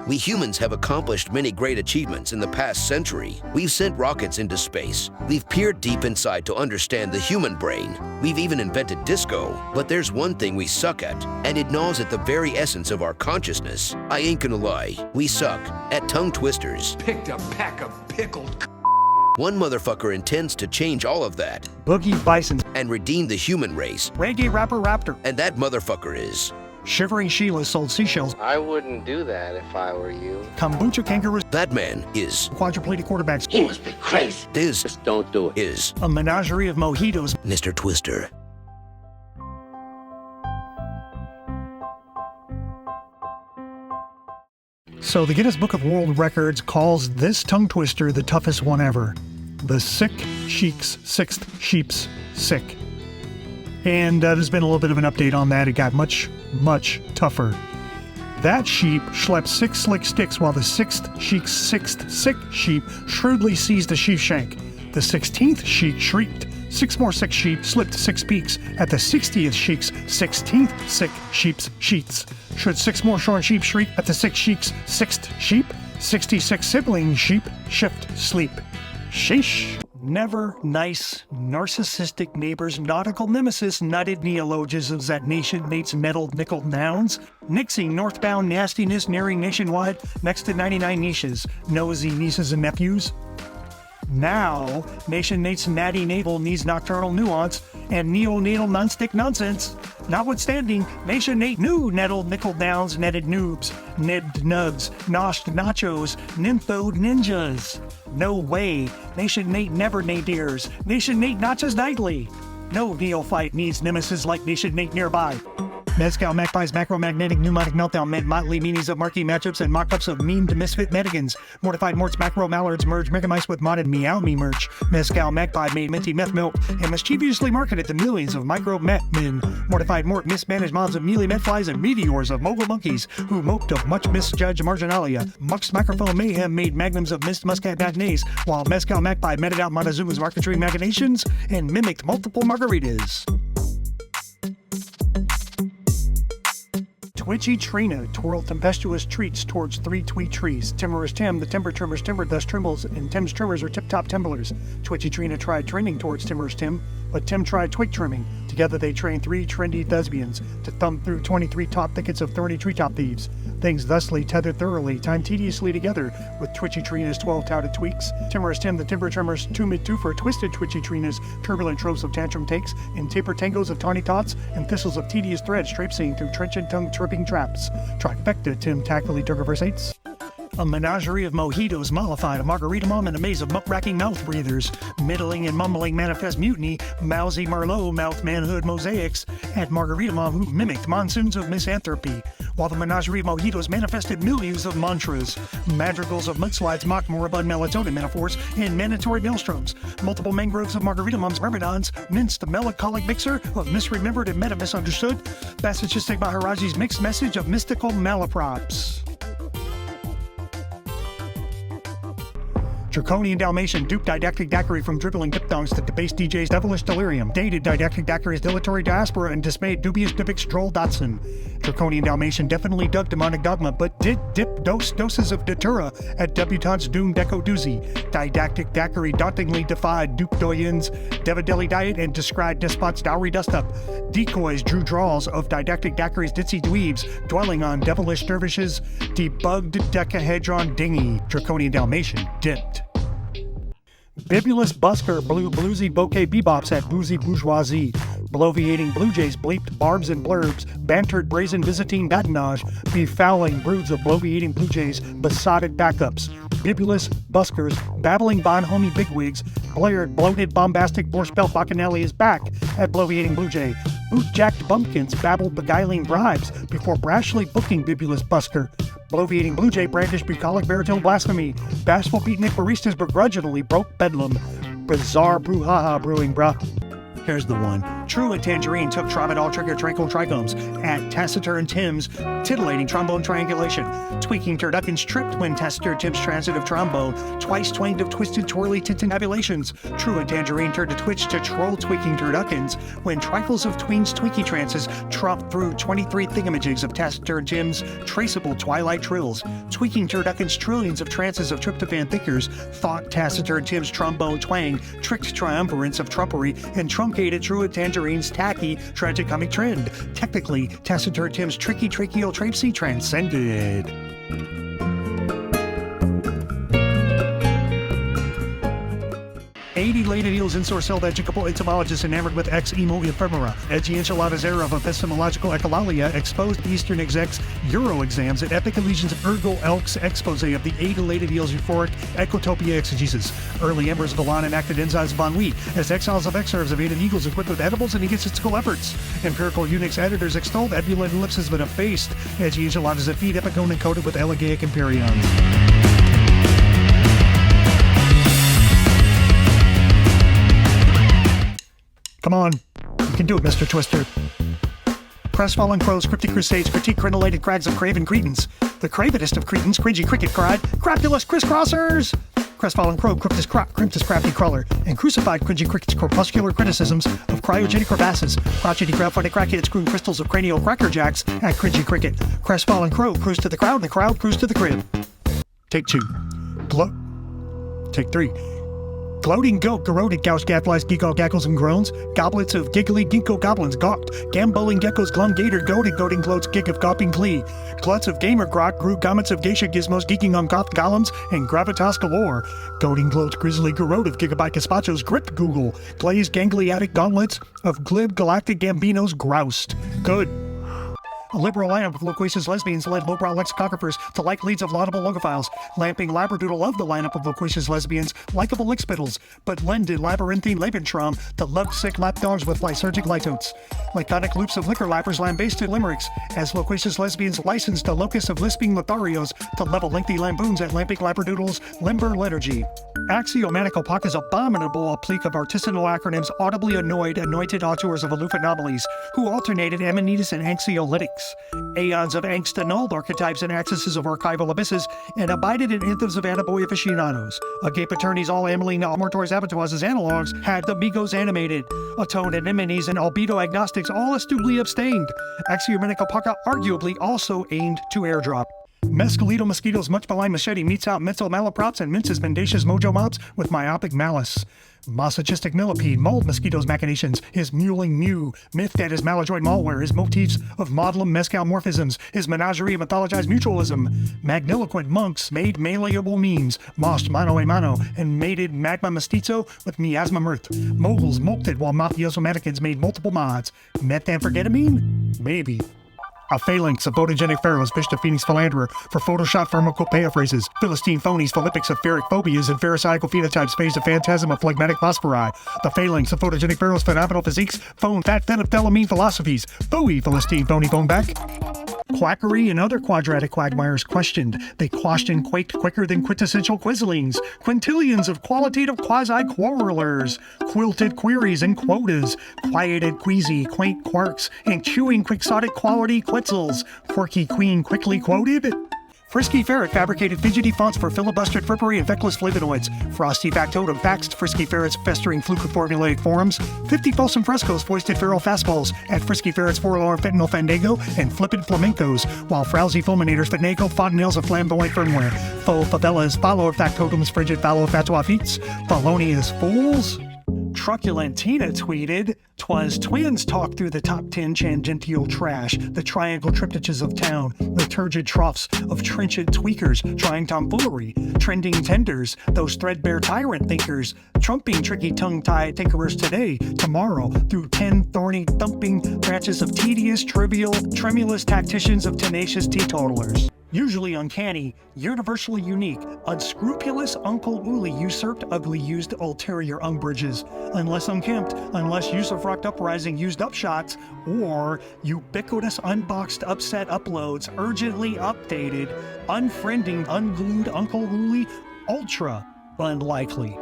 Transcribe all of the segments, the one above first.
We humans have accomplished many great achievements in the past century. We've sent rockets into space. We've peered deep inside to understand the human brain. We've even invented disco. But there's one thing we suck at, and it gnaws at the very essence of our consciousness. I ain't gonna lie, we suck at tongue twisters. Picked a pack of pickled. One motherfucker intends to change all of that Boogie Bison, and redeem the human race. reggae rapper Raptor, And that motherfucker is... Shivering Sheila sold seashells, I wouldn't do that if I were you. kombucha kangaroos, That man is... quadriplegic quarterbacks, He must be crazy. Is... Just don't do it. Is... a menagerie of mojitos, Mr. Twyster. So the Guinness Book of World Records calls this tongue twister the toughest one ever. The Sick Sheik's Sixth Sheep's Sick. And there's been a little bit of an update on that. It got much, much tougher. That sheep schlepped 6 slick sticks while the sixth sheik's sixth sick sheep shrewdly seized a sheaf shank. The 16th sheik shrieked. 6 more sick sheep slipped 6 peaks at the 60th sheik's 16th sick sheep's sheets. Should 6 more shorn sheep shriek at the 6th sheik's 6th sheep, 66 sibling sheep shift sleep. Sheesh. Never nice, narcissistic neighbors, nautical nemesis, nutted neologisms that nation mates nettled nickel nouns, Nixie northbound nastiness nearing nationwide next to 99 niches, nosy nieces and nephews. Now, Nation Nate's natty navel needs nocturnal nuance and neonatal nonstick nonsense. Notwithstanding, Nation Nate knew nettled nickel downs, netted noobs, nibbed nugs, noshed nachos, nymphoed ninjas. No way. Nation Nate never nadirs. Nation Nate notches nightly. No neophyte needs nemesis like Nation Nate nearby. Mezcal Magpie's macromagnetic pneumatic meltdown meant motley meanies of marquee matchups and mock-ups of memed misfit medigans. Mortified Morts macro mallards merge megamice with modded meow me merch. Mezcal Magpie made minty meth milk and mischievously marketed to millions of micro met men. Mortified Mort mismanaged mobs of mealy met flies and meteors of mogul monkeys who moped of much misjudged marginalia. Muck's microphone mayhem made magnums of mist muscat matinees, while Mezcal Magpie meted out Montezuma's marketing machinations and mimicked multiple margaritas. Twitchy Trina twirled tempestuous treats towards 3 tweet trees. Timorous Tim, the timber trimmers timbered, thus trembles, and Tim's trimmers are tip-top timblers. Twitchy Trina tried trending towards Timorous Tim, but Tim tried twig trimming. Together they trained 3 trendy thespians to thumb through 23 top thickets of thorny treetop thieves. Things thusly tethered thoroughly, timed tediously together, with Twitchy Trina's 12 touted tweaks. Timorous Tim, the timber trimmers, two mid-twofer, twisted Twitchy Trina's turbulent tropes of tantrum takes, and taper tangos of tawny tots, and thistles of tedious threads traipsing through trenchant tongue tripping traps. Trifecta, Tim tactfully tergiversates. A menagerie of mojitos mollified, a margarita mom and a maze of muck-racking mouth breathers. Middling and mumbling manifest mutiny, mousy Merlot mouth manhood mosaics at margarita mom who mimicked monsoons of misanthropy. While the menagerie of mojitos manifested milieus of mantras, madrigals of mudslides mocked moribund melatonin metaphors and mandatory maelstroms. Multiple mangroves of margarita mom's myrmidons minced a melancholic mixer of misremembered and meta-misunderstood. Massachusetts Maharaji's mixed message of mystical malaprops. Draconian Dalmatian duped didactic daiquiri from dribbling dipthongs to debased DJ's devilish delirium. Dated didactic daiquiri's dilatory diaspora and dismayed dubious dipix droll Dotson. Draconian Dalmatian definitely dug demonic dogma, but did dip doses of datura at debutante's doom deco doozy. Didactic daiquiri dauntingly defied dupe doyen's devadeli diet and described despot's dowry dust-up. Decoys drew draws of didactic daiquiri's ditzy dweebs, dwelling on devilish dervishes, debugged decahedron dingy. Draconian Dalmatian dipped. Bibulous busker blew bluesy bouquet bebops at boozy bourgeoisie. Bloviating blue jays bleeped barbs and blurbs, bantered brazen Byzantine badinage, befouling broods of bloviating blue jays besotted backups. Bibulous buskers, babbling bonhomie bigwigs, blared bloated bombastic borscht bacchanali is back at bloviating blue jay. Boot-jacked bumpkins babbled beguiling bribes before brashly booking bibulous busker. Bloviating blue jay brandished bucolic baritone blasphemy. Bashful beatnik baristas begrudgingly broke bedlam. Bizarre brouhaha brewing, bruh. Here's the one. True and Tangerine took Tramadol Trigger Tranquil Trichomes at Taciturn Tim's Titillating Trombone Triangulation. Tweaking Turduckins tripped when Taciturn Tim's Transitive Trombone twice twanged of Twisted Twirly Tintinabulations. True and Tangerine turned to Twitch to troll Tweaking Turduckins when Trifles of Tweens Tweaky Trances tromped through 23 thingamajigs of Taciturn Tim's Traceable Twilight Trills. Tweaking Turduckins trillions of trances of tryptophan thinkers thought Taciturn Tim's trombone twang tricked triumvirates of trumpery and truncated True and Tangerine's tacky tragicomic trend. Technically, Taciturn Tim's tricky tracheotrapsy transcended. Elated eels insourcelled educable etymologists enamored with ex emo ephemera. Edgy enchiladas era of epistemological echolalia exposed Eastern execs Euro exams at epic illusions of Ergo Elk's expose of the elated eels euphoric ecotopia exegesis. Early embers of Elan enacted enzymes of ennui as exiles of excerpts evaded eagles equipped with edibles and egotistical efforts. Empirical Unix editors extolled ebullient ellipses but effaced edgy enchiladas that feed epicone encoded with elegaic imperium. Come on, you can do it, Mr. Twyster. Crestfallen crows, cryptic crusades, critique crenulated crags of craven cretins. The cravenest of cretins, cringy cricket cried, crapulous crisscrossers! Crestfallen crow, crimpus crafty crawler, and crucified cringy cricket's corpuscular criticisms of cryogenic crevasses, crotchety crowdfunded crackheads screwing crystals of cranial crackerjacks at cringy cricket. Crestfallen crow cruised to the crowd, and the crowd cruised to the crib. Take 2. Take 3. Gloating goat, garroted gouge gadflies, geegaw gaggles and groans, goblets of giggly ginkgo goblins gawked, gamboling geckos glum gator goated goating gloats gig of gawping glee, gluts of gamer grok grew gommets of geisha gizmos geeking on goth golems and gravitas galore, goating gloats grizzly garrot of gigabyte gazpachos grip google, glazed gangliatic gauntlets of glib galactic gambinos groused. Good. A liberal lineup of loquacious lesbians led lowbrow lexicographers to like leads of laudable logophiles. Lamping labradoodle loved the lineup of loquacious lesbians, likable lickspittles, but lended labyrinthine Lebensraum to lovesick lapdogs with lysergic litotes. Laconic loops of liquor lappers lambasted limericks, as loquacious lesbians licensed a locus of lisping lotharios to level lengthy lampoons at lamping labradoodle's limber liturgy. Axiomatical Paka's abominable applique of artisanal acronyms audibly annoyed anointed auteurs of aloof anomalies, who alternated amenitas and anxiolytics. Aeons of angst annulled archetypes and accesses of archival abysses, and abided in anthems of attaboy aficionados. Agape attorneys, all Ameline Amortors Abattoirs as analogs, had the Migos animated. Atoned anemones and albedo agnostics all astutely abstained. Axiomatical Paka arguably also aimed to airdrop. Mescalito Mosquito's much maligned machete meets out mental malaprops and minces mendacious mojo mobs with myopic malice. Masochistic millipede mauled Mosquito's machinations, his muling mew, miffed at his maladroit malware, his motifs of maudlin mescal morphisms, his menagerie of mythologized mutualism. Magniloquent monks made malleable memes, moshed mano a mano, and mated magma mestizo with miasma mirth. Moguls molted while mafioso mannequins made multiple mods. Methamphetamine? Maybe. A phalanx of photogenic pharaohs fished a phoenix philanderer for Photoshop pharmacopoeia phrases. Philistine phonies, philippics of ferric phobias, and pharisaical phenotypes phased a phantasm of phlegmatic phosphori. The phalanx of photogenic pharaohs, phenomenal physiques, phone fat phenethylamine philosophies. Phooey, Philistine phony phone back. Quackery and other quadratic quagmires questioned. They quashed and quaked quicker than quintessential quizzlings. Quintillions of qualitative quasi-quarrelers. Quilted queries and quotas. Quieted queasy, quaint quarks, and chewing quixotic quality quitzels. Quirky queen quickly quoted. Frisky Ferret fabricated fidgety fonts for filibustered frippery and feckless flavonoids. Frosty Factotum faxed Frisky Ferret's festering fluke with formulaic forums. 50 Folsom Frescoes foisted feral fastballs at Frisky Ferret's forlorn fentanyl fandango and flippant flamencos, while frowsy fulminators finagle fontanelles of flamboyant firmware. Faux favelas follow Factotum's frigid fallow fatwa feats. Felonious fools. Truculentina tweeted, "'Twas twins talk through the top 10 tangential trash, the triangle triptychs of town, the turgid troughs of trenchant tweakers trying tomfoolery, trending tenders, those threadbare tyrant thinkers, trumping tricky tongue-tied tinkerers today, tomorrow, through 10 thorny thumping branches of tedious, trivial, tremulous tacticians of tenacious teetotalers." Usually uncanny, universally unique, unscrupulous Uncle Uli usurped ugly used ulterior umbrages, unless unkempt, unless use of rocked uprising used upshots, or ubiquitous unboxed upset uploads urgently updated, unfriending unglued Uncle Uli, ultra unlikely.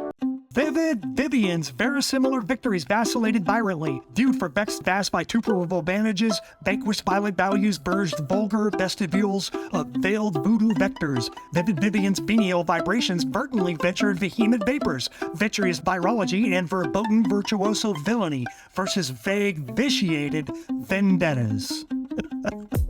Vivid Vivian's verisimilar victories vacillated virulently, viewed for vast by superable advantages, vanquished violent values, burged vulgar vestibules of veiled voodoo vectors. Vivid Vivian's venial vibrations verdantly ventured vehement vapors, vitreous virology, and verboten virtuoso villainy versus vague vitiated vendettas.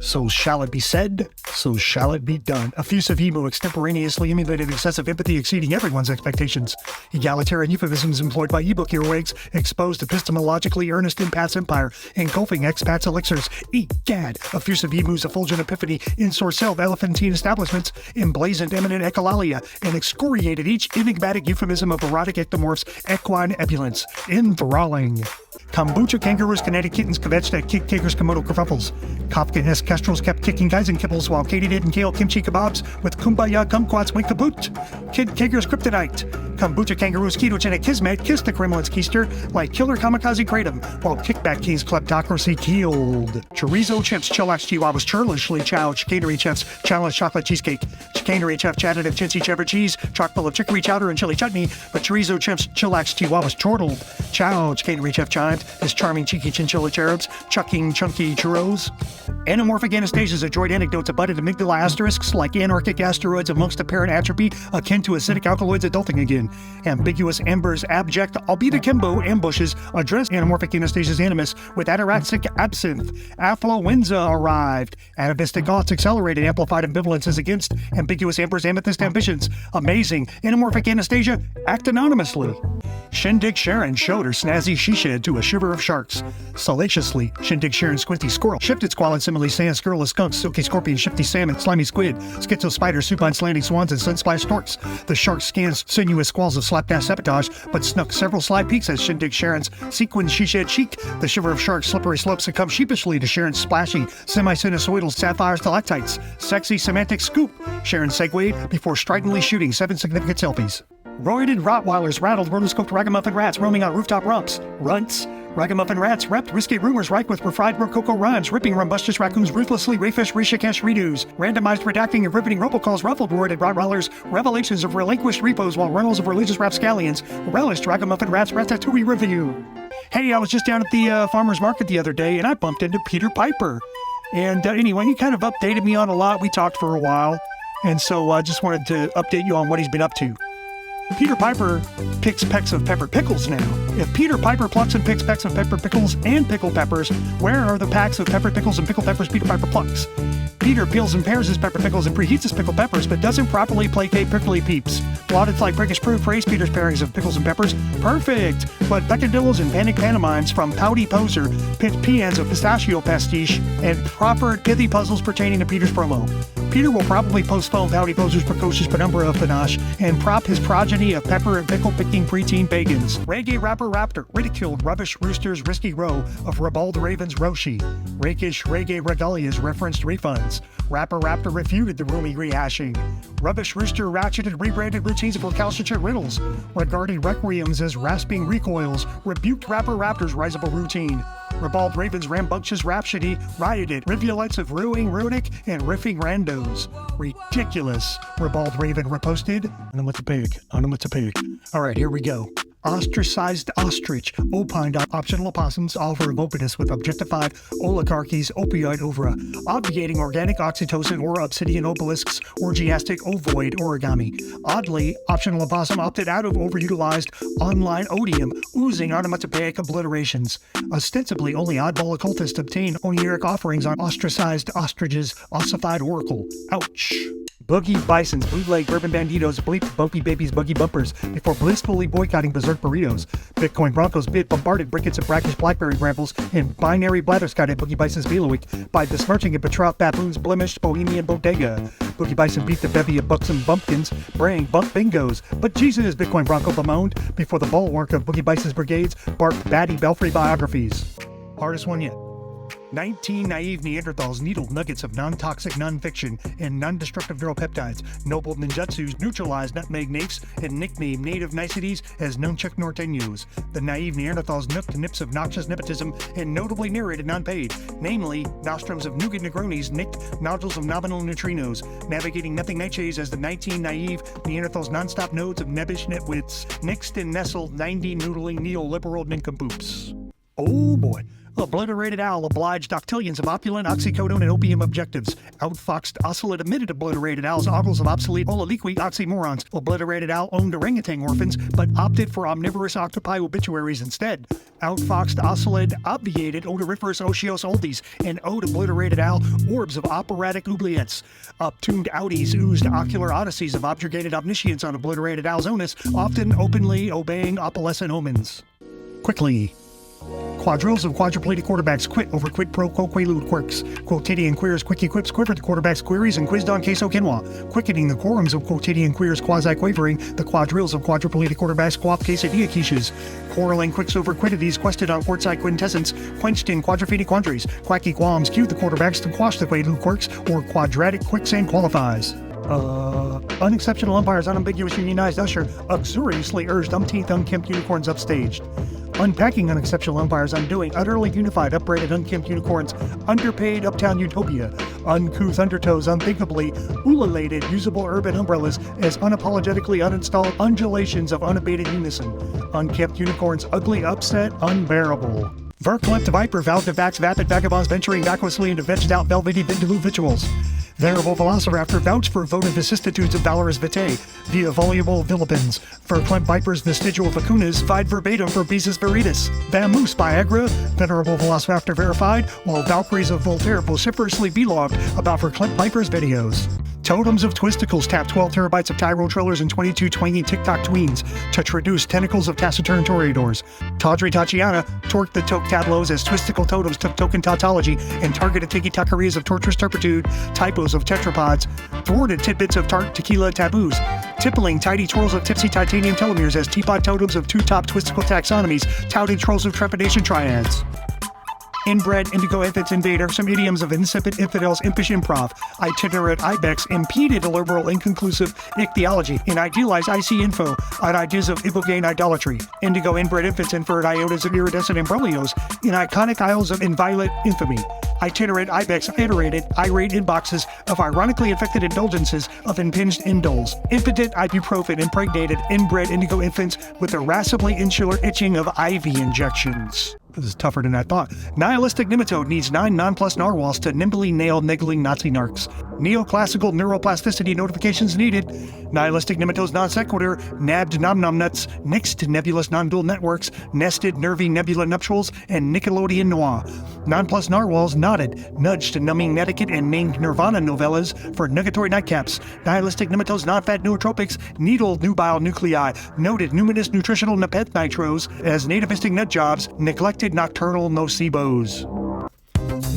So shall it be said, so shall it be done. Effusive emo extemporaneously emulated excessive empathy exceeding everyone's expectations. Egalitarian euphemisms employed by ebook earwigs exposed epistemologically earnest empaths empire, engulfing expats elixirs. Egad! Effusive emu's effulgent epiphany in sourcell elephantine establishments emblazoned eminent echolalia and excoriated each enigmatic euphemism of erotic ectomorphs equine epulence. Enthralling. Kombucha kangaroos, kinetic kittens, kvetched at kick kickers, Komodo kerfuffles. Kafka-esque kestrels kept kicking guys and kibbles while Katie did and kale kimchi kebabs with kumbaya kumquats wink kaput. Kid kiggers kryptonite. Kombucha kangaroos, ketogenic kismet kissed the Kremlin's keister like killer kamikaze kratom, while kickback king's kleptocracy keeled. Chorizo chips, chillax chihuahuas, churlishly chow, chicanery chefs, challenge chocolate cheesecake. Chicanery chef chatted of chintzy cheddar cheese, chock full of chicory chowder and chili chutney, but chorizo chips, chillax chihuahuas chortled. Chow, chicanery chef chimed, his charming cheeky chinchilla cherubs, chucking chunky churros. Anamorphic anastasias adroit anecdotes abutted amygdala asterisks like anarchic asteroids amongst apparent atrophy akin to acidic alkaloids adulting again. Ambiguous embers abject, albeit akimbo, ambushes address anamorphic anastasia's animus with ataraxic absinthe. Affluenza arrived. Atavistic aughts accelerated amplified ambivalences against ambiguous embers amethyst ambitions. Amazing. Anamorphic Anastasia act anonymously. Shindig Sharon showed her snazzy she-shed to a shiver of sharks. Salaciously, Shindig Sharon squinty squirrel shifted squalid simile sand scurrilous skunks, silky scorpion, shifty salmon, slimy squid, schizo spiders, supine slanting swans, and sun-splashed storks. The shark scans sinuous squalls of slapdash sabotage, but snuck several sly peeks as Shindig Sharon's sequined she-shed cheek. The shiver of sharks' slippery slope succumbed sheepishly to Sharon's splashy, semi-sinusoidal sapphire stalactites. Sexy semantic scoop, Sharon segued before stridently shooting 7 significant selfies. Roided Rottweilers rattled rotoscoped ragamuffin rats roaming on rooftop runts. Ragamuffin rats repped risky rumors ripe with refried rococo rhymes, ripping rumbustious raccoons ruthlessly, rayfish rishikesh redos. Randomized redacting and riveting robocalls ruffled roided Rottweilers, revelations of relinquished repos while runnels of religious rapscallions relished Ragamuffin rats ratatouille review. Hey, I was just down at the farmer's market the other day and I bumped into Peter Piper. And anyway, he kind of updated me on a lot. We talked for a while. And so I just wanted to update you on what he's been up to. Peter Piper picks pecks of pepper pickles now. If Peter Piper plucks and picks pecks of pepper pickles and pickled peppers, where are the packs of pepper pickles and pickled peppers Peter Piper plucks? Peter peels and pares his pepper pickles and preheats his pickled peppers, but doesn't properly placate prickly peeps. Plaudits like prickish proof praise Peter's pairings of pickles and peppers. Perfect! But peccadillos and panic pantomimes from Pouty Poser pit peans of pistachio pastiche and proffered pithy puzzles pertaining to Peter's promo. Peter will probably postpone Pouty Poser's precocious penumbra of panache and prop his progeny of pepper and pickle-picking preteen pagans. Reggae rapper Raptor ridiculed rubbish rooster's risky row of ribald ravens Roshi. Rakish reggae regalias referenced refunds. Rapper Raptor refuted the roomy rehashing. Rubbish Rooster ratcheted rebranded routines of recalcitrant riddles. Regarded requiems as rasping recoils. Rebuked Rapper Raptor's risible routine. Ribald Raven's rambunctious rhapsody rioted rivulets of runic and riffing randos. Ridiculous, Ribald Raven reposted. Onomatopoeic. All right, here we go. Ostracized ostrich opined on optional opossums offer openness with objectified oligarchies opioid overa, obviating organic oxytocin or obsidian obelisks orgiastic ovoid origami. Oddly, optional opossum opted out of overutilized online odium, oozing onomatopoeic obliterations. Ostensibly, only oddball occultists obtain oniric offerings on ostracized ostriches ossified oracle. Ouch. Boogie Bisons, bootleg bourbon banditos, bleeped Bumpy Babies buggy bumpers before blissfully boycotting berserk burritos. Bitcoin Broncos bid bombarded brickets of brackish blackberry brambles and binary blatterscott at Boogie Bison's bailiwick by besmirching a betrothed baboon's blemished bohemian bodega. Boogie Bison beat the bevy of buxom bumpkins, braying bump bingos. But Jesus, Bitcoin Bronco bemoaned before the bulwark of Boogie Bison's brigades barked batty belfry biographies. Hardest one yet. 19 naive Neanderthals needled nuggets of non-toxic, non-fiction, and non-destructive neuropeptides, noble ninjutsus, neutralized nutmeg naifs, and nicknamed native niceties as nunchuck norteños. The naive Neanderthals nooked nips of noxious nepotism and notably narrated non-paid, namely, nostrums of nougat negronis nicked nodules of nominal neutrinos, navigating nothing niches as the 19 naive Neanderthals non-stop nodes of nebbish nitwits, nixed and nestled 90 noodling neoliberal nincompoops. Oh boy. Obliterated owl obliged octillions of opulent oxycodone and opium objectives. Outfoxed ocelot admitted obliterated owls ogles of obsolete ololiqui oxymorons. Obliterated owl owned orangutan orphans, but opted for omnivorous octopi obituaries instead. Outfoxed ocelot obviated odoriferous otios oldies and owed obliterated owl orbs of operatic oubliettes. Uptuned outies oozed ocular odysseys of objurgated omniscience on obliterated owl's onus, often openly obeying opalescent omens. Quickly. Quadrilles of quadriplegic quarterbacks quit over quid pro quo quaalude quirks. Quotidian queers quick equips quivered the quarterbacks' queries and quizzed on queso quinoa. Quickening the quorums of quotidian queers quasi-quavering, the quadrilles of quadriplegic quarterbacks quaff quesadilla quiches. Quarreling quicks over quiddities quested on quartzite quintessence, quenched in quadriphedy quandaries. Quacky qualms cued the quarterbacks to quash the quaalude quirks, or quadratic quicksand qualifies. Unexceptional umpires, unambiguous unionized usher, uxoriously urged umpteenth unkempt unicorns upstaged. Unpacking unexceptional umpires, undoing utterly unified, upbraided, unkempt unicorns, underpaid uptown utopia, uncouth undertows, unthinkably ululated, usable urban umbrellas as unapologetically uninstalled undulations of unabated unison, unkempt unicorns, ugly, upset, unbearable. Verklempt viper, vowed to vax vapid vagabonds venturing vacuously into vegged out velvety vindaloo victuals. Venerable Velociraptor vouched for votive vicissitudes of valorous vitae via voluble villipens. Verklempt vipers vestigial vacunas vied verbatim for Besus viridis. Vamoose Viagra, Venerable Velociraptor verified, while Valkyries of Voltaire vociferously belogged about Verklempt vipers videos. Totems of Twisticles tap 12 terabytes of Tyro Trillers and 22 twangy TikTok tweens to traduce tentacles of taciturn toreadors. Tawdry Tatiana torqued the toke tableaus as Twisticle totems took token tautology and targeted tiki-takarias of torturous turpitude, typos of tetrapods, thwarted tidbits of tart tequila taboos, tippling tidy twirls of tipsy titanium telomeres as teapot totems of two-top Twisticle taxonomies touted trolls of trepidation triads. Inbred indigo infants invade irksome idioms of insipid infidels impish improv. Itinerant ibex impeded illiberal inconclusive ichthyology in idealized IC info on ideas of ibogaine idolatry. Indigo inbred infants inferred iotas of iridescent imbroglios in iconic isles of inviolate infamy. Itinerant ibex iterated irate inboxes of ironically infected indulgences of impinged indoles. Impotent ibuprofen impregnated inbred indigo infants with irascibly insular itching of IV injections. This is tougher than I thought. Nihilistic nematode needs 9 nonplus narwhals to nimbly nail niggling Nazi narcs. Neoclassical neuroplasticity notifications needed. Nihilistic nematodes non sequitur, nabbed nom-nom nuts, nixed nebulous non-dual networks, nested nervy nebula nuptials, and Nickelodeon noir. Nonplus narwhals nodded, nudged numbing netiquette and named Nirvana novellas for nugatory nightcaps. Nihilistic nematodes non-fat nootropics, needled nubile nuclei, noted numinous nutritional nepeth nitros as nativistic nut jobs, neglected nocturnal nocebos.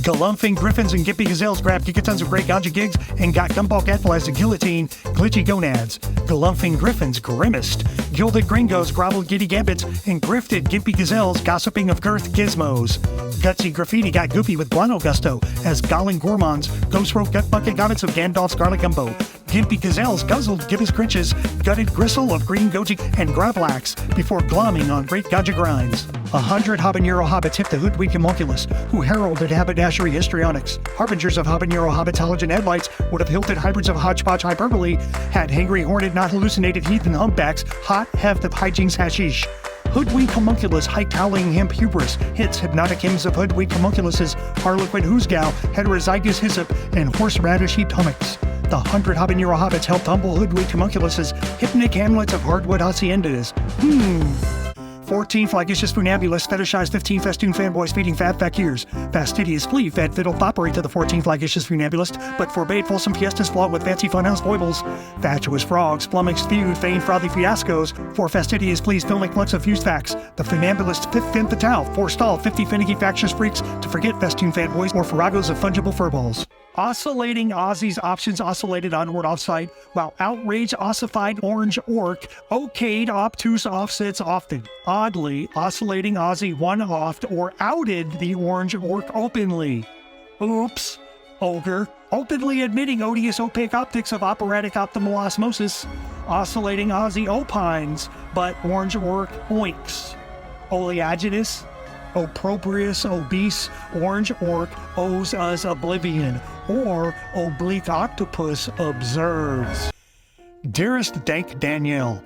Galumphing griffins and gimpy gazelles grabbed gigatons of great ganja gigs and got gumball gadflies to guillotine glitchy gonads. Galumphing griffins grimaced. Gilded gringos grovelled giddy gambits and grifted gimpy gazelles gossiping of girth gizmos. Gutsy graffiti got goopy with guano gusto as galling gourmands ghost wrote gut bucket gobbets of Gandalf's garlic gumbo. Gimpy gazelles guzzled gibbous grinches, gutted gristle of green goji and gravlax before glomming on great ganja grinds. 100 habanero hobbits hit the hoodwink homunculus, who heralded haberdashery histrionics. Harbingers of habanero hobbits halogen headlights would have hilted hybrids of hodgepodge hyperbole, had hangry horned not hallucinated heathen humpbacks hot heft of hijinks hashish. Hoodwink homunculus hiked howling hemp hubris hits hypnotic hymns of hoodwink homunculus's harlequin hoosgow, heterozygous hyssop, and horseradish heaped hummocks. The 100 habanero hobbits helped humble hoodwink homunculus's hypnic hamlets of hardwood haciendas. 14 flagitious funambulists fetishized 15 festoon fanboys feeding fat fakirs. Fastidious flea fed fiddle foppery to the 14 flagitious funambulist, but forbade fulsome fiestas flawed with fancy funhouse foibles. Fatuous frogs flummoxed feud feigned frothy fiascos for fastidious fleas filmic flux of fused facts. The funambulist fifth fin fatale forestalled 50 finicky factious freaks to forget festoon fanboys or farragos of fungible furballs. Oscillating Aussies options oscillated onward offsite, while outraged ossified orange orc okayed obtuse offsets often. Oddly, oscillating Aussie one-offed or outed the orange orc openly. Oops. Ogre, openly admitting odious opaque optics of operatic optimal osmosis, oscillating Aussie opines, but orange orc oinks. Oleaginous, opprobrious, obese, orange orc owes us oblivion, or oblique octopus observes. Dearest Dank Danielle,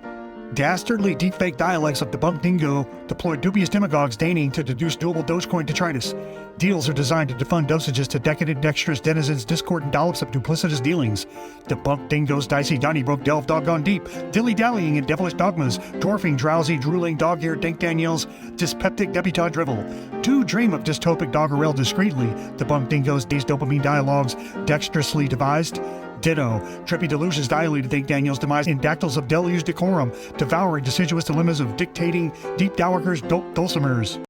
dastardly deepfake dialects of debunked dingo deploy dubious demagogues deigning to deduce doable Dogecoin detritus. Deals are designed to defund dosages to decadent, dexterous denizens, discordant dollops of duplicitous dealings. Debunked dingoes, dicey Donnybrook, delve doggone deep, dilly-dallying in devilish dogmas, dwarfing, drowsy, drooling, dog-eared Dank Danielle's dyspeptic debutante drivel. Do dream of dystopic doggerel discreetly. Debunked dingoes, these dopamine dialogues, dexterously devised. Ditto. Trippy delusions dilated Dank Daniel's demise in dactyls of deluge decorum, devouring deciduous dilemmas of dictating deep dowagers dulcimers.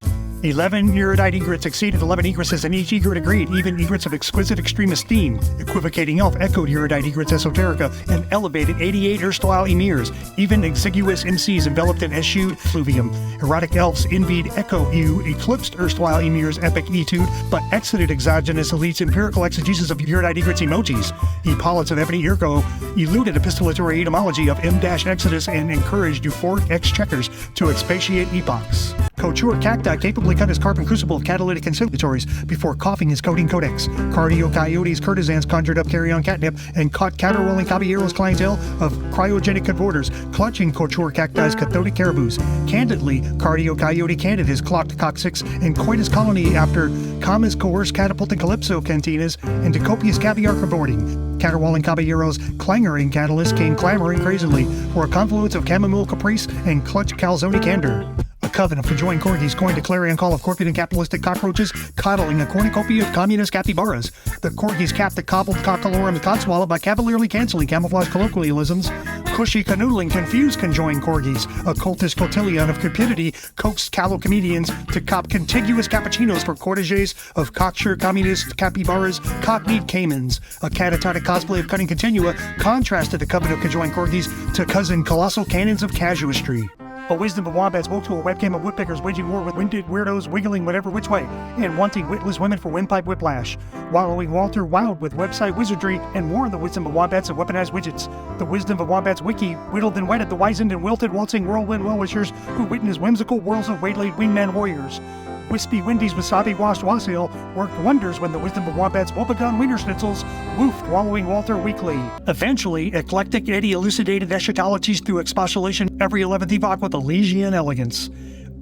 11 erudite egrets exceeded 11 egresses, and each egret agreed, even egrets of exquisite extreme esteem. Equivocating elf echoed erudite egrets esoterica and elevated 88 erstwhile emirs, even exiguous MCs enveloped in eschewed fluvium. Erotic elves envied echo ew, eclipsed erstwhile emirs epic etude, but exited exogenous elites empirical exegesis of erudite egrets emojis. Hippolytes of ebony ergo eluded epistolatory etymology of M-exodus and encouraged euphoric exchequers to expatiate epochs. Couture cacti capably cut his carbon crucible of catalytic conciliatories before coughing his coding codex. Cardio coyotes courtesans conjured up carry-on catnip and caught caterwauling caballeros clientele of cryogenic converters, clutching couture cacti's cathodic caribous. Candidly, cardio coyote candid his clocked coccyx and coitus colony after commas coerced catapulting calypso cantinas into copious caviar cavorting. Caterwauling caballeros, clangoring catalysts came clamoring crazily for a confluence of chamomile caprice and clutch calzone candor. A coven of conjoined corgis coined a clarion call of corpulent capitalistic cockroaches, coddling a cornucopia of communist capybaras. The corgis capped the cobbled cockalorum codswallop by cavalierly canceling camouflage colloquialisms. Cushy canoodling confused conjoined corgis. A cultist cotillion of cupidity coaxed callow comedians to cop contiguous cappuccinos for cortèges of cocksure communist capybaras, cockneyed caimans. A catatonic cosplay of cutting continua contrasted the coven of conjoined corgis to cousin colossal cannons of casuistry. A wisdom of wombats woke to a webcam of woodpeckers waging war with winded weirdos wiggling whatever which way, and wanting witless women for windpipe whiplash. Wallowing Walter wild with website wizardry and warned the wisdom of wombats of weaponized widgets. The wisdom of wombats wiki whittled and wetted the wizened and wilted waltzing whirlwind well-wishers who witnessed whimsical whirls of waylaid wingman warriors. Wispy Wendy's wasabi washed wassail worked wonders when the wisdom of wombats wobegon wiener schnitzels woofed wallowing Walter weekly. Eventually, eclectic Eddie elucidated eschatologies through expostulation every 11th evoque with Elysian elegance.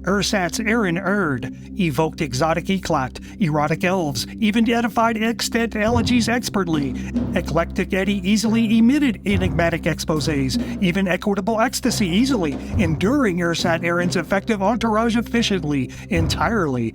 Ersatz Aaron Erd evoked exotic eclat, erotic elves, even edified extant elegies expertly. Eclectic Eddie easily emitted enigmatic exposés, even equitable ecstasy easily, enduring Ersat Aaron's effective entourage efficiently, entirely.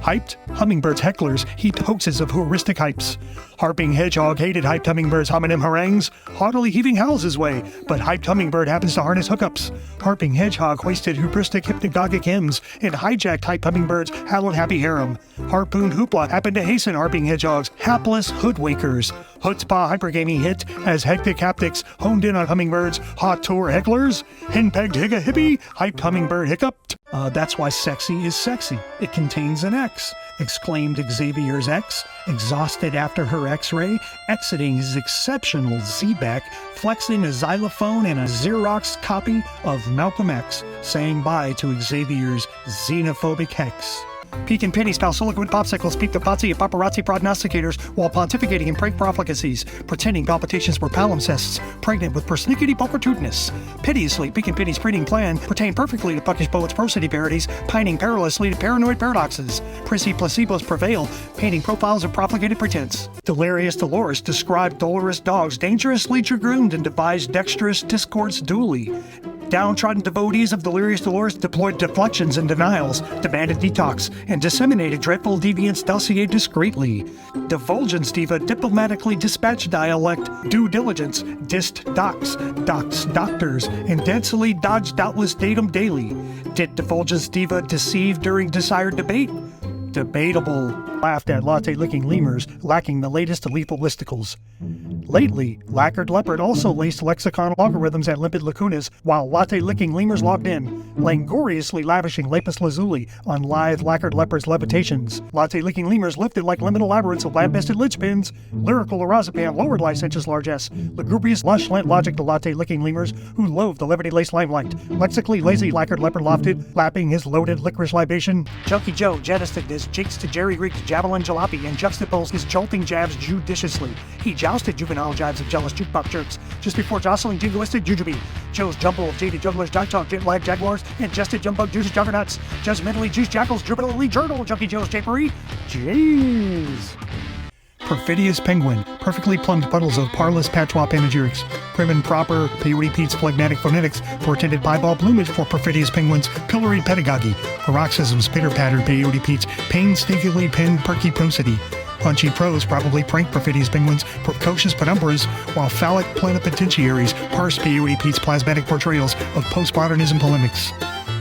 Hyped hummingbirds hecklers heaped hoaxes of heuristic hypes. Harping hedgehog hated hyped hummingbirds homonym harangues, haughtily heaving howls his way, but hyped hummingbird happens to harness hookups. Harping hedgehog hoisted hubristic hypnagogic hymns and hijacked hyped hummingbirds hallowed happy harem. Harpooned hoopla happened to hasten harping hedgehog's hapless hoodwinkers. Chutzpah hypergaming hit as hectic haptics honed in on hummingbirds, hot tour hecklers, henpegged higga hippie, hyped hummingbird hiccuped. That's why sexy is sexy. It contains an X, exclaimed Xavier's ex, exhausted after her X-ray, exiting his exceptional Z-back, flexing a xylophone and a Xerox copy of Malcolm X, saying bye to Xavier's xenophobic hex. Pekin pennies pal silicon popsicles peeped the potsy of paparazzi prognosticators while pontificating in prank profligacies, pretending palpitations were palimpsests, pregnant with persnickety pulchritudeness. Piteously, Pekin penny's breeding plan pertained perfectly to puckish poets' prosody parodies, pining perilously to paranoid paradoxes. Prissy placebos prevailed, painting profiles of profligated pretense. Delirious Dolores described dolorous dogs dangerously dragooned and devised dexterous discords duly. Downtrodden devotees of Delirious Dolores deployed deflections and denials, demanded detox, and disseminated dreadful deviance dossier discreetly. Divulgence diva diplomatically dispatched dialect, due diligence, dissed docs, doctors, and densely dodged doubtless datum daily. Did divulgence diva deceive during desired debate? Debatable. Laughed at latte-licking lemurs, lacking the latest lethal listicles. Lately, lacquered leopard also laced lexicon logarithms at limpid lacunas, while latte-licking lemurs logged in, langoriously lavishing lapis lazuli on lithe lacquered leopard's levitations. Latte-licking lemurs lifted like liminal labyrinths of lambasted linchpins. Lyrical orazapam lowered licentious largesse. Lugubrious lush lent logic to latte-licking lemurs, who loathed the levity-laced limelight. Lexically lazy lacquered leopard lofted, lapping his loaded licorice libation. Junkie Joe jettisoned his jakes to jerry-rigged javelin jalopy and juxtaposed his jolting jabs judiciously. He jousted juvenile jibes of jealous jukebox jerks just before jostling jingoistic jujube. Joe's jumble of jaded jugglers, jet-talk, jet-lag jaguars, and jested jumbug juice juggernauts. Judgmentally juiced jackals, jubilantly journal Junkie Joe's japery. Jeez. Perfidious penguin, perfectly plumbed puddles of parlous patois panegyrics. Prim and proper, Peyote Pete's phlegmatic phonetics, portended piebald plumage for perfidious penguins, pilloried pedagogy, paroxysms pitter-pattered Peyote Pete's painstakingly penned perky prosody. Punchy prose probably pranked perfidious penguins, precocious penumbras, while phallic plenipotentiaries parsed Peyote Pete's plasmatic portrayals of postmodernism polemics.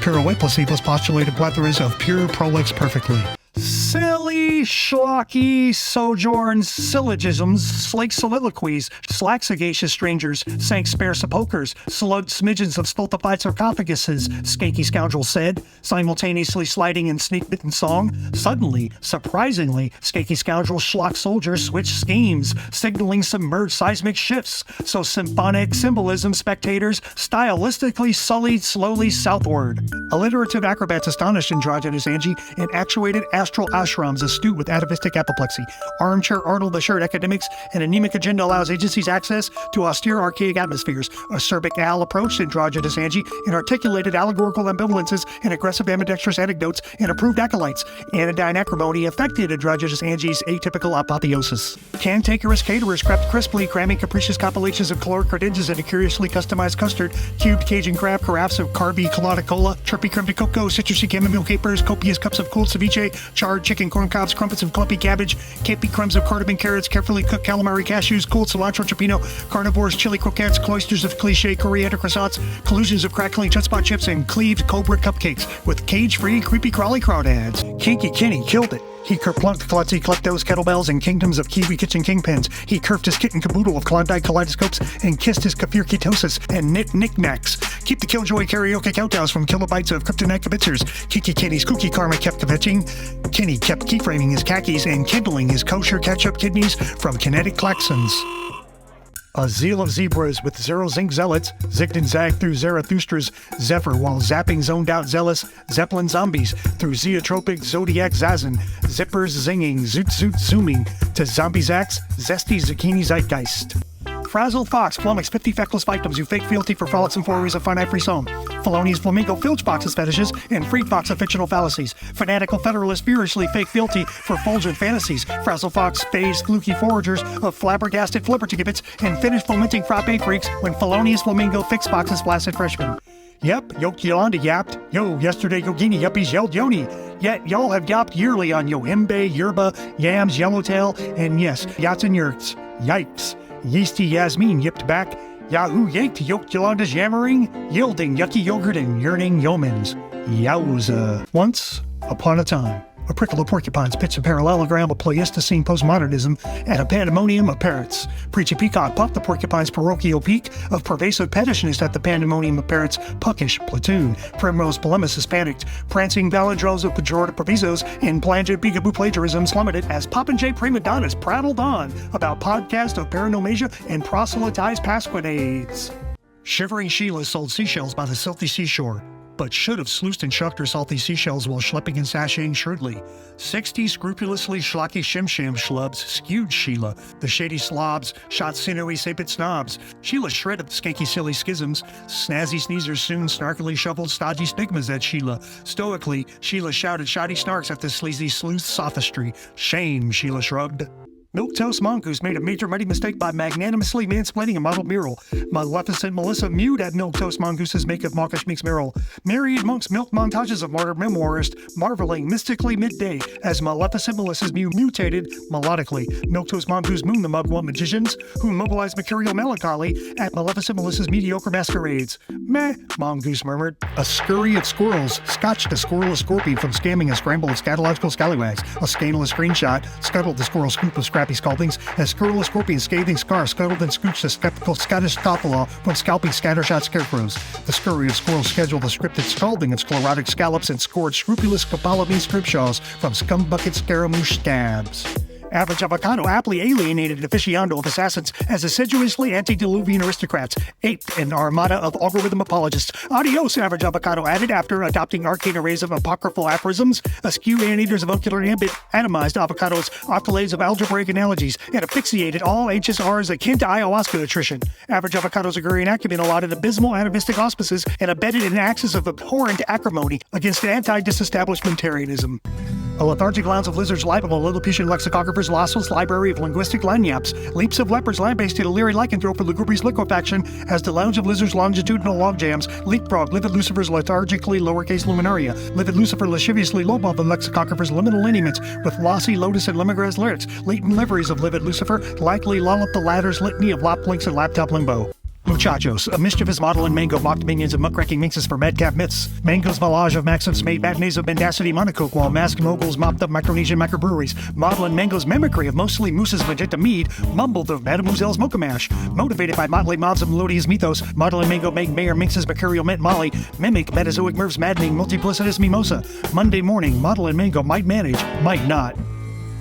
Pirouette placebos postulated platheras of pure prolix perfectly. Silly, schlocky, sojourns, syllogisms, slake soliloquies, slack sagacious strangers, sank spare sepulchres, slugged smidgens of stultified sarcophaguses, skanky scoundrels said, simultaneously sliding in snake-bitten song. Suddenly, surprisingly, skanky scoundrels schlock soldiers switched schemes, signaling submerged seismic shifts, so symphonic symbolism spectators stylistically sullied slowly southward. Alliterative acrobats astonished androgynous Angie and actuated astral ashrams astute with atavistic apoplexy. Armchair Arnold assured academics an anemic agenda allows agencies access to austere archaic atmospheres. Acerbic Al approached androgynous Angie and articulated allegorical ambivalences and aggressive ambidextrous anecdotes and approved acolytes. Anodyne acrimony affected androgynous Angie's atypical apotheosis. Cantankerous caterers crept crisply, cramming capricious compilations of caloric credentials into curiously customized custard, cubed Cajun crab, carafes of carby colada cola, chirpy creme de cocoa, citrusy chamomile capers, copious cups of cooled ceviche, charred chicken corn cobs, crumpets of clumpy cabbage, capy crumbs of cardamom carrots, carefully cooked calamari cashews, cooled cilantro chipino, carnivores, chili croquettes, cloisters of cliche coriander croissants, collusions of crackling chutspot chips, and cleaved cobra cupcakes with cage-free creepy crawly crawdads. Kinky Kenny killed it. He kerplunked klutzy kleptos, kettlebells, and kingdoms of Kiwi kitchen kingpins. He curved his kitten caboodle of Klondike kaleidoscopes and kissed his kefir ketosis and knit knickknacks. Keep the Killjoy karaoke countdowns from kilobytes of kryptonite kibitzers. Kiki Kenny's cookie karma kept kvetching. Kenny kept keyframing his khakis and kindling his kosher ketchup kidneys from kinetic klaxons. A zeal of zebras with zero zinc zealots zigged and zagged through Zarathustra's zephyr while zapping zoned out zealous Zeppelin zombies through zeotropic zodiac zazen, zippers zinging, zoot zoot zooming to zombie zax, zesty zucchini zeitgeist. Frazzled fox flummoxed 50 feckless victims who fake fealty for frolicsome forays of finite free song. Felonious flamingo filch boxes fetishes and freak fox of fictional fallacies. Fanatical federalists furiously fake fealty for fulgent fantasies. Frazzled fox phased fluky foragers of flabbergasted flipperty gibbets and finished fomenting frappe freaks when felonious flamingo fix boxes flaccid freshmen. Yep, Yoked Yolanda yapped. Yo, yesterday Yogini yuppies yelled Yoni. Yet y'all have yapped yearly on Yo Himbe, Yerba, Yams, Yellowtail, and yes, Yachts and Yurts. Yikes. Yeasty Yasmin yipped back. Yahoo yanked Yoked Yolanda's yammering, yielding yucky yogurt and yearning yeomans. Yowza. Once upon a time, a prickle of porcupines pitched a parallelogram of Pleistocene postmodernism at a pandemonium of parrots. Preachy Peacock puffed the porcupine's parochial peak of pervasive pettishness at the pandemonium of parrots' puckish platoon. Primrose polemicists panicked. Prancing palindromes of pejorative provisos and plangent peekaboo plagiarism plummeted as Popinjay prima donnas prattled on about podcast of paranomasia and proselytized pasquinades. Shivering Sheila sold seashells by the silty seashore, but should have sluiced and shucked her salty seashells while schlepping and sashaying shrewdly. 60 scrupulously schlocky shim-sham schlubs skewed Sheila. The shady slobs shot sinewy sapid snobs. Sheila shredded the skanky silly schisms. Snazzy sneezers soon snarkily shuffled stodgy stigmas at Sheila. Stoically, Sheila shouted shoddy snarks at the sleazy sleuth sophistry. Shame, Sheila shrugged. Milquetoast Mongoose made a major muddy mistake by magnanimously mansplaining a model mural. Maleficent Melissa mewed at Milquetoast Mongoose's make of mawkish meeks mural. Married monks milk montages of martyred memoirist, marveling mystically midday as Maleficent Melissa's mew mutated melodically. Milquetoast Mongoose mooned the mugwump magicians who mobilized mercurial melancholy at Maleficent Melissa's mediocre masquerades. Meh, Mongoose murmured. A scurry of squirrels scotched a squirrel scorpion from scamming a scramble of scatological scallywags. A scandalous screenshot scuttled the squirrel scoop of scrap scrappy scaldings, as scurrilous scorpion, scathing scar, scuttled and scooched the skeptical Scottish scofflaw from scalping scattershot scarecrows. The scurry of squirrels scheduled the scripted scalding of sclerotic scallops and scored scrupulous scopolamine scripshaws from scumbucket scaramouche stabs. Average avocado aptly alienated aficionado of assassins as assiduously antediluvian aristocrats aped an armada of algorithm apologists. Adios, average avocado added after adopting arcane arrays of apocryphal aphorisms, askew anteaters of ocular ambit, atomized avocados, accolades of algebraic analogies, and asphyxiated all HSRs akin to ayahuasca attrition. Average avocado's agrarian acumen allotted abysmal atavistic auspices and abetted an axis of abhorrent acrimony against anti-disestablishmentarianism. A lethargic lounge of lizards libel a Lilliputian lexicographer's lossless library of linguistic lagnaps. Leaps of leopards lambasted a leery lycanthrope for lugubrious liquefaction as the lounge of lizards longitudinal logjams leapfrog livid Lucifer's lethargically lowercase luminaria. Livid Lucifer lasciviously lowballed the lexicographer's liminal lineaments with lossy lotus and lemongrass lyrics. Latent liveries of livid Lucifer likely lollop the latter's litany of lop links and laptop limbo. Muchachos, a mischievous model in Mango mocked minions of muckraking minxes for madcap myths. Mango's volage of maxims made matinees of mendacity monocoke while masked moguls mopped up Micronesian microbreweries. Model in Mango's mimicry of mostly Moose's magenta mead mumbled of Mademoiselle's mocha mash. Motivated by motley mobs of melodious mythos, Model in Mango made Mayor Minx's mercurial mint molly mimic Metazoic Merv's maddening multiplicitous mimosa. Monday morning, Model in Mango might manage, might not.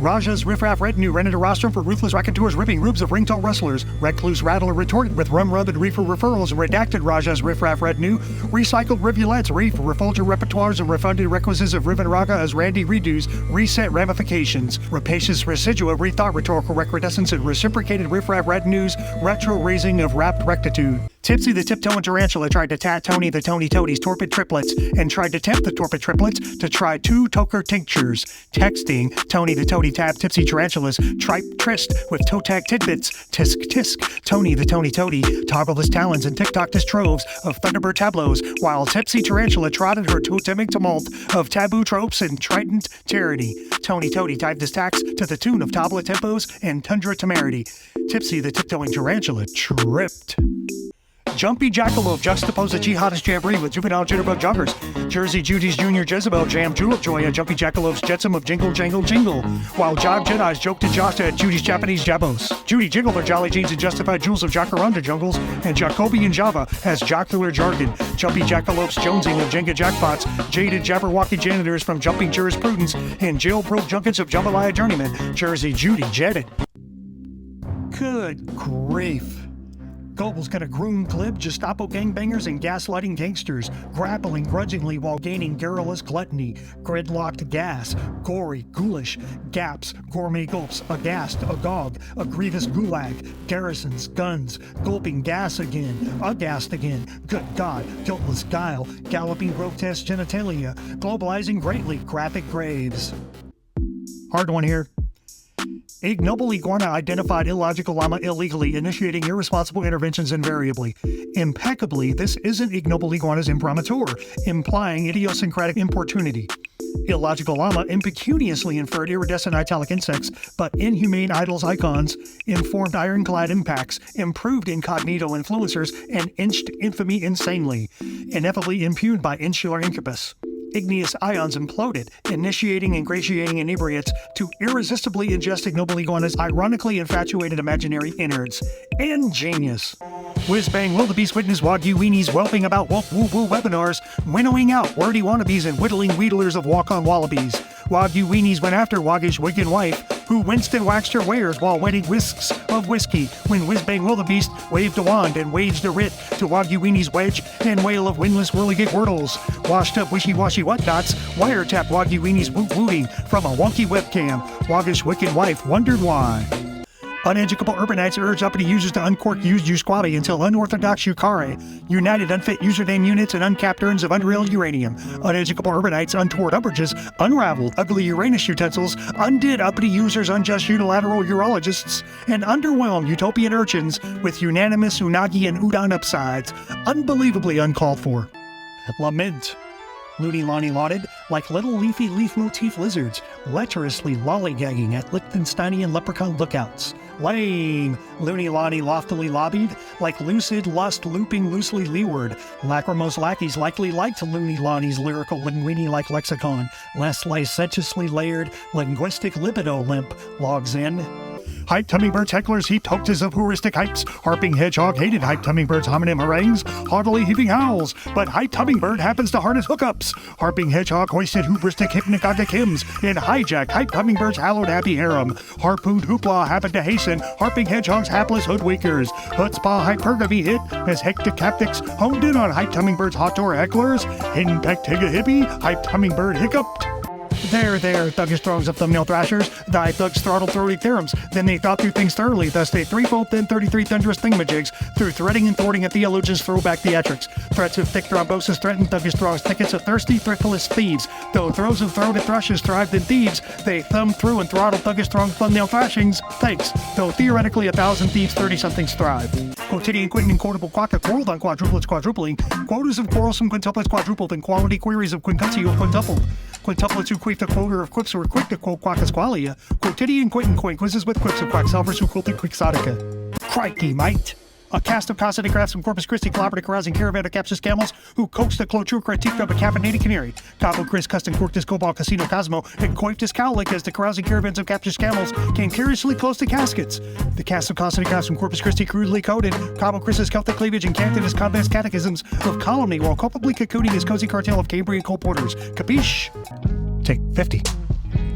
Raja's riffraff retinue rented a rostrum for ruthless raconteurs ripping rubes of ringtail rustlers. Recluse Rattler retorted with rum rub and reefer referrals and redacted Raja's riffraff retinue. Recycled rivulets, reef, refulgent repertoires, and refunded requisites of Riven Raga as Randy redos, reset ramifications. Rapacious residua rethought rhetorical recrudescence and reciprocated riffraff retinue's retro-raising of rapt rectitude. Tipsy the Tiptoeing Tarantula tried to tat Tony the Tony Toadies torpid triplets and tried to tempt the torpid triplets to try 2 toker tinctures. Texting Tony the Toady tab Tipsy Tarantulas tripe tryst with toe tag tidbits tisk tisk. Tony the Tony Toady toggled his talons and tick-tocked his troves of Thunderbird tableaus while Tipsy Tarantula trotted her totemic tumult of taboo tropes and trident tyranny. Tony Toady typed his tax to the tune of tabla tempos and tundra temerity. Tipsy the Tiptoeing Tarantula tripped. Jumpy Jackalope juxtaposed a jihadist jamboree with juvenile jitterbug joggers. Jersey Judy's Junior Jezebel jammed Julep Joy at Jumpy Jackalope's jetsam of jingle jangle jingle, while Jog Jedi's joked to Josh at Judy's Japanese Jabos. Judy jingled her jolly jeans and justified jewels of Jacaranda jungles, and Jacoby in Java has jocular jargon. Jumpy Jackalope's jonesing of Jenga jackpots, jaded Jabberwocky janitors from jumping jurisprudence, and jailbroke junkets of jambalaya journeymen. Jersey Judy jetted. Good grief. Goebel's got a groom clip, Gestapo gangbangers, and gaslighting gangsters, grappling grudgingly while gaining garrulous gluttony, gridlocked gas, gory, ghoulish, gaps, gourmet gulps, aghast, agog, a grievous gulag, garrisons, guns, gulping gas again, aghast again, good God, guiltless guile, galloping grotesque genitalia, globalizing greatly, graphic graves. Hard one here. Ignoble iguana identified illogical llama illegally, initiating irresponsible interventions invariably. Impeccably, this isn't ignoble iguana's imprimatur, implying idiosyncratic importunity. Illogical llama impecuniously inferred iridescent italic insects, but inhumane idols icons, informed ironclad impacts, improved incognito influencers, and inched infamy insanely, ineffably impugned by insular incubus. Igneous ions imploded, initiating ingratiating inebriates to irresistibly ingest ignoble iguana's ironically infatuated imaginary innards. Ingenious. Whiz-bang wildebeest witness wagyu weenies whelping about wolf woo-woo webinars, winnowing out wordy wannabes and whittling wheedlers of walk-on wallabies. Wagyu weenies went after waggish Wiccan wife, who winced and waxed her wares while wetting whisks of whiskey, when whiz-bang wildebeest waved a wand and waged a writ to Wagyu weenies wedge and wail of windless whirligig wordles. Washed up wishy-washy whatnots wiretapped Wagyu weenies woot-wooting from a wonky webcam. Waggish Wiccan wife wondered why. Uneducable urbanites urge uppity users to uncork used usquabi until unorthodox ukare united unfit username units and uncapped urns of unreal uranium. Uneducable urbanites untoward umbrages unraveled ugly Uranus utensils, undid uppity users unjust unilateral urologists, and underwhelmed utopian urchins with unanimous unagi and udon upsides, unbelievably uncalled for. Lament. Looney Lonnie lauded like little leafy leaf motif lizards, lecherously lollygagging at Liechtensteinian leprechaun lookouts. Lame. Looney Lonnie loftily lobbied like lucid lust looping loosely leeward. Lachrymose lackeys likely liked Looney Lonnie's lyrical linguini-like lexicon, less licentiously layered linguistic libido limp logs in. Hyped hummingbirds, hecklers, heaped hoaxes of heuristic hypes. Harping hedgehog hated hyped hummingbirds, homonym harangues, haughtily heaving howls. But hyped hummingbird happens to harness hookups. Harping hedgehog hoisted hubristic hypnagogic hymns and hijacked hyped hummingbird's hallowed happy harem. Harpooned hoopla happened to hasten harping hedgehog's hapless hoodwinkers. Chutzpah hypergamy hit as hectic haptics honed in on hyped hummingbird's hot door hecklers. Henpecked higa hippie, hyped hummingbird hiccuped. There, thuggish throngs of thumbnail thrashers, thy thugs throttled throaty theorems, then they thought through things thoroughly, thus they threefold then 33 thunderous thingamajigs, through threading and thwarting at theologians throwback theatrics. Threats of thick thrombosis threaten thuggish throngs, thickets of thirsty, thriftless thieves. Though throws of throated thrushes thrived in thieves, they thumbed through and throttled thuggish throngs thumbnail thrashings. Thanks, though theoretically 1,000 thieves 30-somethings thrive. Quotidian quintin quotable quacka quarreled on quadruplets quadrupling, quotas of quarrelsome quintuplets quadrupled, and quality queries of quincuncio quintupled. Quintuplets who queef the quoter of quips were quick to quote quackus qualia. Quotidian quintin quizzes with quips of quacksalvers who quilted quixotica. Crikey, mate! A cast of cosseted crafts from Corpus Christi collaborative carousing caravan of captious camels who coaxed the cloture critique of a caffeinated canary. Cabo Chris Custom Corctus Cobalt Casino Cosmo and coiftus cowlick as the carousing caravans of captious camels came curiously close to caskets. The cast of cosseted crafts from Corpus Christi crudely coded Cabo Chris's Celtic cleavage and canted his convent's catechisms of colony while culpably cocooning his cozy cartel of Cambrian colporters. Capiche? Take 50.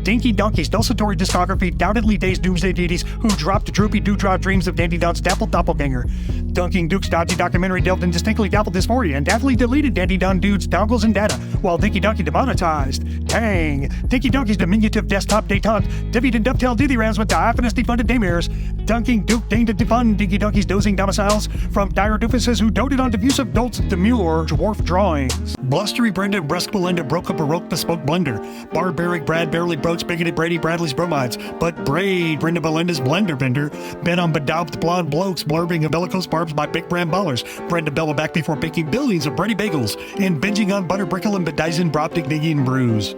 Dinky Donkey's desultory discography doubtedly dazed doomsday deities who dropped droopy dewdrop dreams of Dandy Don's dappled doppelganger. Dunking Duke's dodgy documentary delved in distinctly dappled dysphoria and daftly deleted Dandy Don Dude's dongles and data, while Dinky Donkey demonetized. Tang! Dinky Donkey's diminutive desktop detente divvied and dovetailed dithyrambs with diaphanous defunded daymares. Dunking Duke deigned to defund Dinky Donkey's dozing domiciles from dire doofuses who doted on diffusive dolts demure dwarf drawings. Blustery Brenda Brusque Belinda broke a baroque bespoke blender. Barbaric Brad barely broached bigoted Brady Bradley's bromides, but braid Brenda Belinda's blender bender, bent on bedaubed blonde blokes blurbing of bellicose barbs by big brand ballers. Brenda Bella back before baking billions of Brady bagels and binging on butter brickle and bedizened Brobdingnagian brews.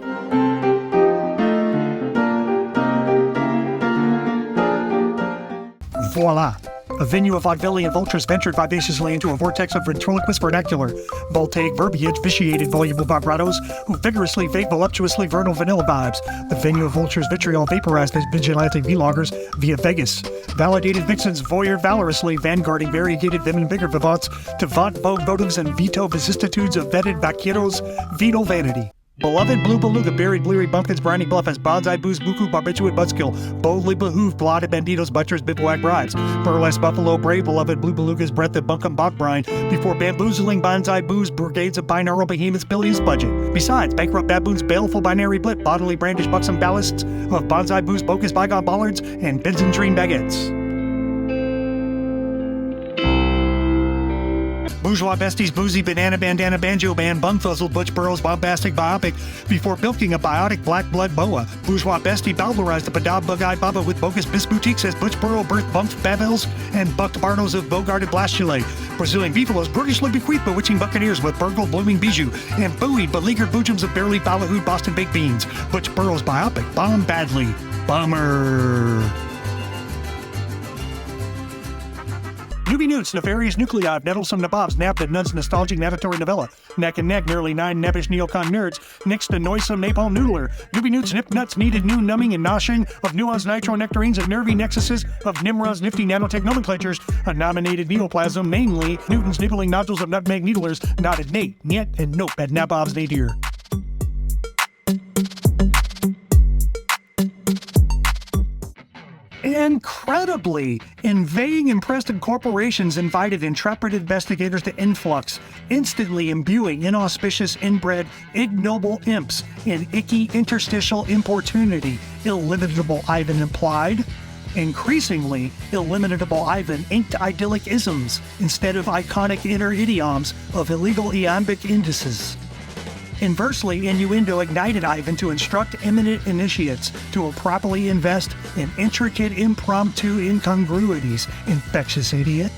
Voila! A venue of vaudevillian vultures ventured vivaciously into a vortex of ventriloquist vernacular. Voltaic verbiage vitiated voluble vibratos who vigorously vape voluptuously vernal vanilla vibes. The venue of vultures vitriol vaporized as vigilante vloggers via Vegas. Validated vixens voyeured valorously, vanguarding variegated vim and vigor vivants to vaunt vogue votives and veto vicissitudes of vetted vaqueros' venal vanity. Beloved Blue Beluga buried bleary bumpkins briny bluff as bonsai booze buku barbiturate buzzkill, boldly behooved blotted banditos butchers bivouac bribes, burlesque buffalo brave beloved Blue Beluga's breath of bunkum bog brine, before bamboozling bonsai booze brigades of binaural behemoths billions budget. Besides, bankrupt baboons baleful binary blip bodily brandish buxom ballasts of bonsai booze bogus bygone bollards and Byzantine baguettes. Bourgeois besties, boozy banana bandana banjo band, bung-fuzzled Butch Burroughs bombastic biopic before bilking a biotic black blood boa. Bourgeois bestie balderized a badab bug-eyed baba with bogus bis boutiques as Butch Burrow birthed bumped babels and bucked barnos of bogarted blastulate. Brazilian beefalos brutishly bequeathed bewitching buccaneers with burgle blooming bijou and buoyed beleaguered boojums of barely ballyhooed Boston baked beans. Butch Burroughs biopic bombed badly. Bummer. Newbie Newts, nefarious nuclei of nettlesome nabobs napped at Nun's nostalgic natatory novella. Neck and neck, nearly 9 nebbish neocon nerds, next to noisome napalm noodler. Newbie Newts nip nuts needed new numbing and noshing of nuanced nitronectarines and nervy nexuses of Nimrod's nifty nanotech nomenclatures, a nominated neoplasm, namely Newton's nibbling nodules of nutmeg needlers, nodded Nate, Niet, and Nope at Nabob's nadir. Incredibly, invading and Preston corporations invited intrepid investigators to influx, instantly imbuing inauspicious, inbred, ignoble imps in icky interstitial importunity, illimitable Ivan implied. Increasingly, illimitable Ivan inked idyllic isms instead of iconic inner idioms of illegal iambic indices. Inversely, innuendo ignited Ivan to instruct eminent initiates to improperly invest in intricate impromptu incongruities, infectious idiot.